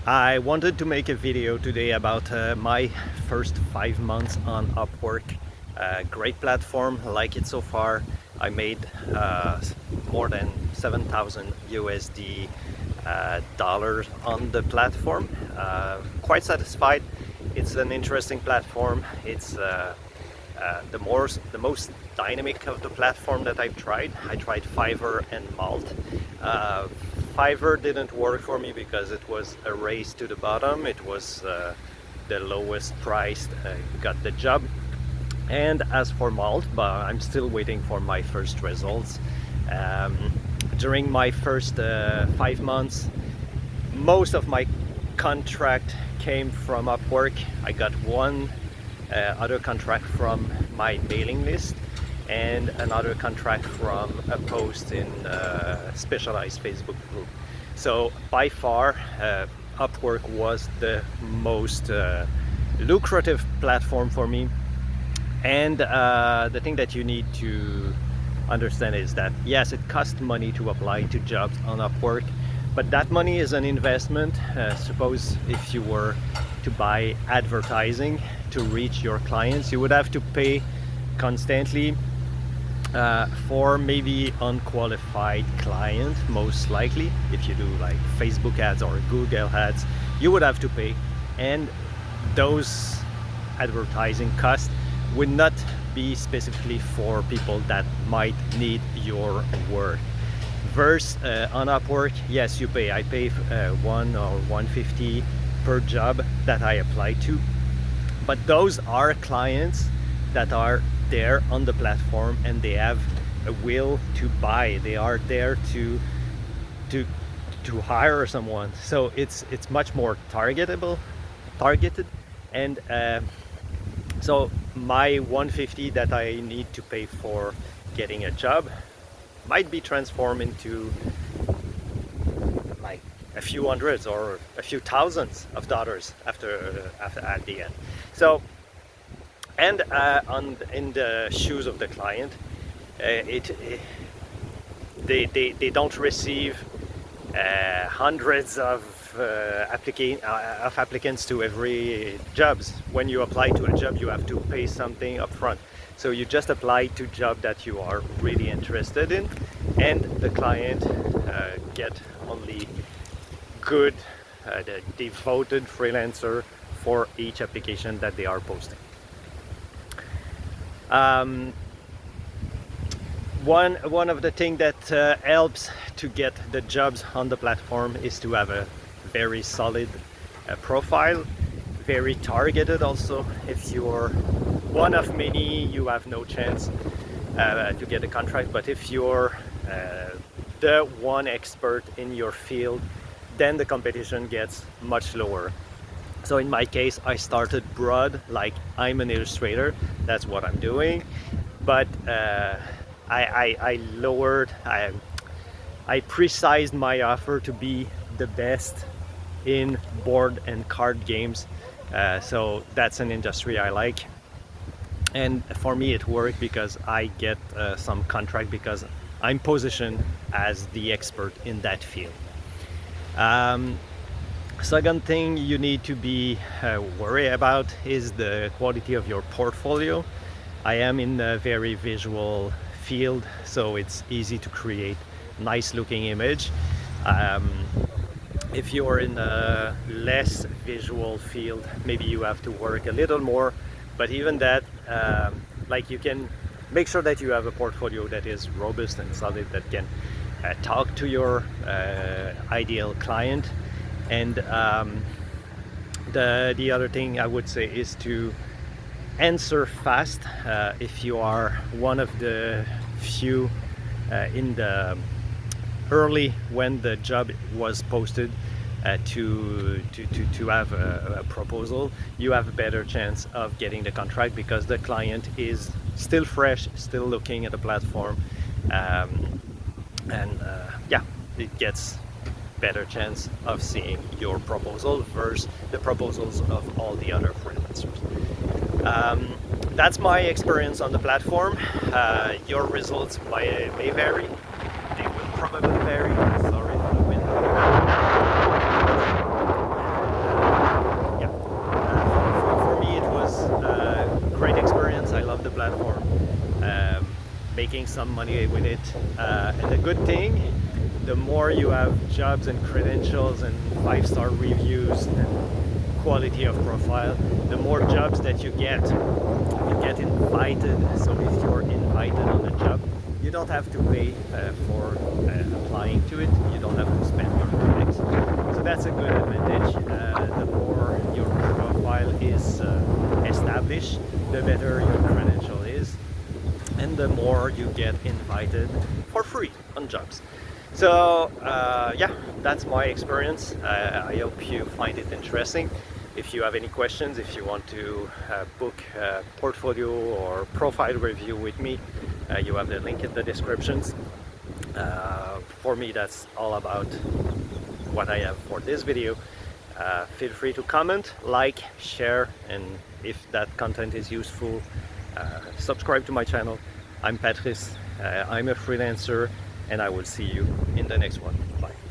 I wanted to make a video today about my first 5 months on Upwork. Great platform, like it so far. I made more than 7,000 USD dollars on the platform. Quite satisfied. It's an interesting platform. It's the most dynamic of the platform that I've tried. I tried Fiverr and Malt. Fiverr didn't work for me because it was a race to the bottom. It was the lowest priced got the job. And as for Malt, but I'm still waiting for my first results. During my first 5 months, most of my contract came from Upwork. I got one other contract from my mailing list and another contract from a post in specialized Facebook group. So by far Upwork was the most lucrative platform for me. And the thing that you need to understand is that yes, it costs money to apply to jobs on Upwork, but that money is an investment. Suppose if you were to buy advertising to reach your clients, you would have to pay constantly for maybe unqualified client. Most likely if you do like Facebook ads or Google ads, you would have to pay, and those advertising costs would not be specifically for people that might need your work. Versus on Upwork, yes, you pay. I pay 1 or 150 per job that I apply to, but those are clients that are there on the platform and they have a will to buy. They are there to hire someone. So it's much more targeted, and so my 150 that I need to pay for getting a job might be transformed into like a few hundreds or a few thousands of dollars after at the end. So, and in the shoes of the client, they don't receive hundreds of applicants to every jobs. When you apply to a job, you have to pay something upfront. So you just apply to job that you are really interested in, and the client get only good, the devoted freelancer for each application that they are posting. One of the things that helps to get the jobs on the platform is to have a very solid profile, very targeted also. If you're one of many, you have no chance to get a contract, but if you're the one expert in your field, then the competition gets much lower. So in my case, I started broad, like I'm an illustrator, that's what I'm doing, but I lowered, I precised my offer to be the best in board and card games. So that's an industry I like, and for me it worked because I get some contract because I'm positioned as the expert in that field. Second thing you need to be worried about is the quality of your portfolio. I am in a very visual field, so it's easy to create nice looking image. If you're in a less visual field, maybe you have to work a little more, but even that, like, you can make sure that you have a portfolio that is robust and solid, that can talk to your ideal client. And the other thing I would say is to answer fast. If you are one of the few in the early when the job was posted to have a proposal, you have a better chance of getting the contract because the client is still fresh, still looking at the platform, and yeah, it gets better chance of seeing your proposal versus the proposals of all the other freelancers. That's my experience on the platform. Your results may vary. They will probably vary. Sorry for the wind. making some money with it. And the good thing, the more you have jobs and credentials and 5-star reviews and quality of profile, the more jobs that you get invited. So if you're invited on a job, you don't have to pay for applying to it. You don't have to spend your credits. So that's a good advantage. The more your profile is established, the better your credential is, and the more you get invited for free on jobs. So yeah, that's my experience. I hope you find it interesting. If you have any questions, if you want to book a portfolio or profile review with me, you have the link in the descriptions. For me, that's all about what I have for this video. Feel free to comment, like, share, and if that content is useful, subscribe to my channel. I'm Patrice, I'm a freelancer, and I will see you in the next one. Bye.